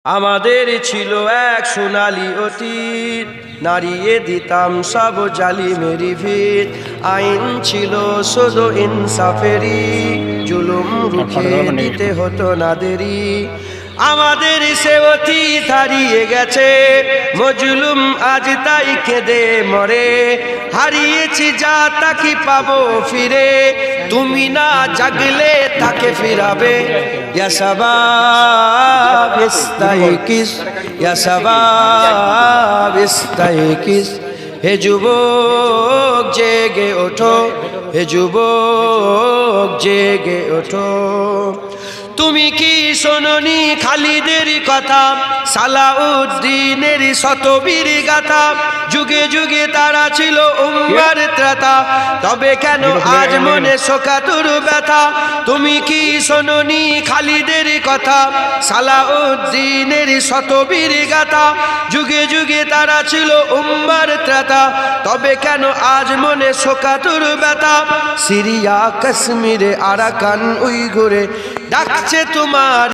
আমাদের ছিল এক সোনালী অতীত, নাড়িয়ে দিতাম সব জালিমেরি ভিত। আইন ছিল শুধু ইনসাফেরি, জুলুম রুখে দিতে হতো না দেরি। আমাদের সে অতীত হারিয়ে গেছে, মজলুম আজ তাই কেঁদে মরে। হারিয়েছি যা তাকে পাবো ফিরে, তুমি না জাগলে তাকে ফিরাবে। ইয়া শাবাব ইস্তাইকিস, ইয়া শাবাব ইস্তাইকিস। হে যুবক জেগে ওঠো, হে যুবক জেগে ওঠো। তুমি কি শোনোনি খালিদের কথা, সালাউদ্দিনের শতবীর গাথা? যুগে যুগে তারা ছিল উম্মার ত্রাতা, তবে কেন আজ মনে শোকাতুর ব্যথা? তুমি কি শোনোনি খালিদের কথা, সালাউদ্দিনের শতবীর গাথা? যুগে যুগে তারা ছিল উম্মার ত্রাতা, তবে কেন আজ মনে শোকাতুর ব্যথা? সিরিয়া কাশ্মীরে আরাকান উইঘুরে ডাকছে তোমার